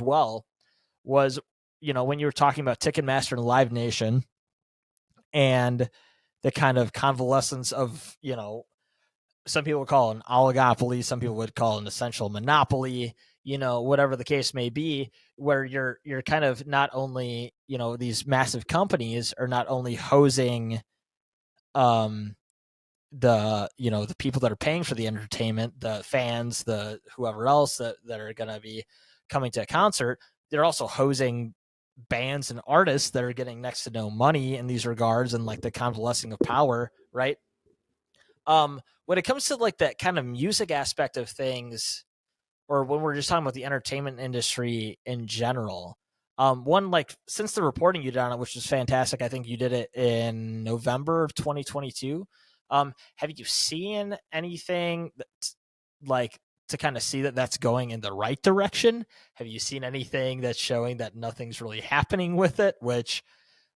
well was, when you were talking about Ticketmaster and Live Nation and the kind of convalescence of, some people would call it an oligopoly, some people would call it an essential monopoly, whatever the case may be, where you're kind of not only, these massive companies are not only hosing the people that are paying for the entertainment, the fans, the whoever else that are going to be coming to a concert, they're also hosing bands and artists that are getting next to no money in these regards, and like the convalescing of power, right? When it comes to like that kind of music aspect of things, or when we're just talking about the entertainment industry in general, one, like, since the reporting you did on it, which was fantastic, I think you did it in November of 2022. Have you seen anything that, like, to kind of see that that's going in the right direction? Have you seen anything that's showing that nothing's really happening with it, which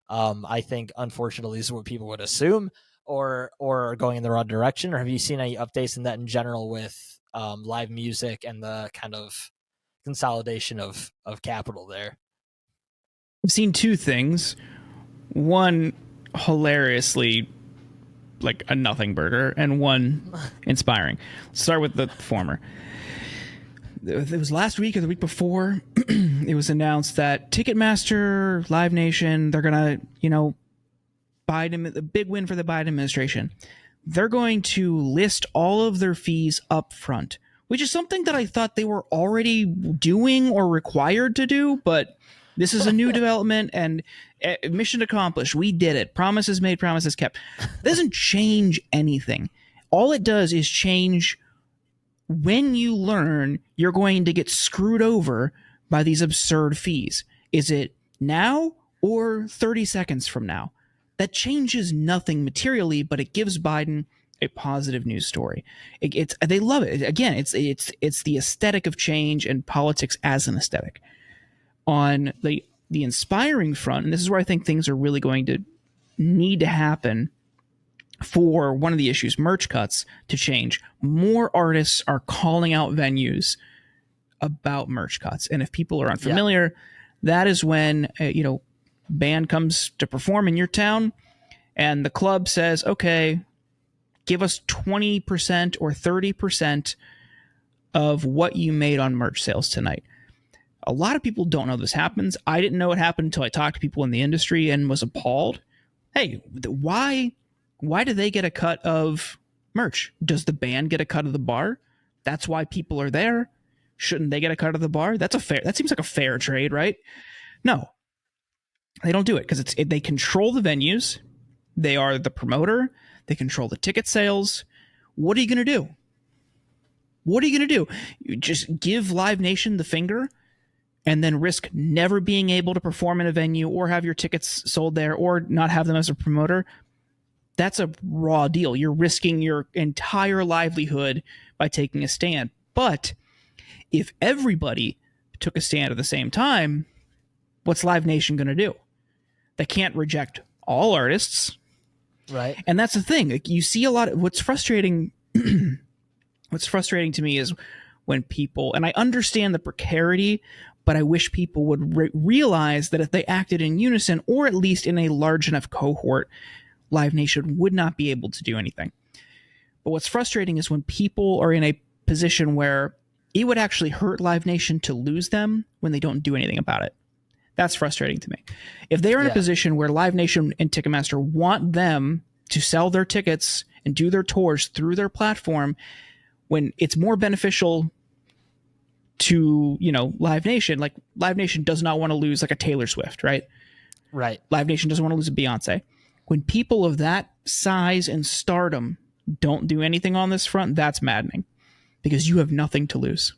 I think unfortunately is what people would assume, or going in the wrong direction? Or have you seen any updates in that in general with live music and the kind of consolidation of capital there? I've seen two things. One, hilariously like a nothing burger, and one inspiring. Let's start with the former. It was last week or the week before. It was announced that Ticketmaster, Live Nation, they're going to, Biden, the big win for the Biden administration. They're going to list all of their fees up front, which is something that I thought they were already doing or required to do, but this is a new development, and mission accomplished. We did it. Promises made, promises kept. It doesn't change anything. All it does is change when you learn you're going to get screwed over by these absurd fees. Is it now or 30 seconds from now? That changes nothing materially, but it gives Biden a positive news story. They love it. Again, it's the aesthetic of change and politics as an aesthetic. On the inspiring front, and this is where I think things are really going to need to happen for one of the issues, merch cuts, to change. More artists are calling out venues about merch cuts. And if people are unfamiliar, that is when, band comes to perform in your town and the club says, okay, give us 20% or 30% of what you made on merch sales tonight. A lot of people don't know this happens. I didn't know it happened until I talked to people in the industry and was appalled. Hey, why do they get a cut of merch? Does the band get a cut of the bar? That's why people are there. Shouldn't they get a cut of the bar? That seems like a fair trade, right? No, they don't do it because they control the venues. They are the promoter. They control the ticket sales. What are you going to do? You just give Live Nation the finger and then risk never being able to perform in a venue or have your tickets sold there or not have them as a promoter? That's a raw deal. You're risking your entire livelihood by taking a stand. But if everybody took a stand at the same time, what's Live Nation going to do? They can't reject all artists. Right. And that's the thing. Like, you see a lot of what's frustrating. What's frustrating to me is when people, and I understand the precarity, but I wish people would realize that if they acted in unison, or at least in a large enough cohort, Live Nation would not be able to do anything. But what's frustrating is when people are in a position where it would actually hurt Live Nation to lose them when they don't do anything about it. That's frustrating to me. If they're in a position where Live Nation and Ticketmaster want them to sell their tickets and do their tours through their platform, when it's more beneficial to, Live Nation, like Live Nation does not want to lose like a Taylor Swift, right? Right. Live Nation doesn't want to lose a Beyonce. When people of that size and stardom don't do anything on this front, that's maddening because you have nothing to lose.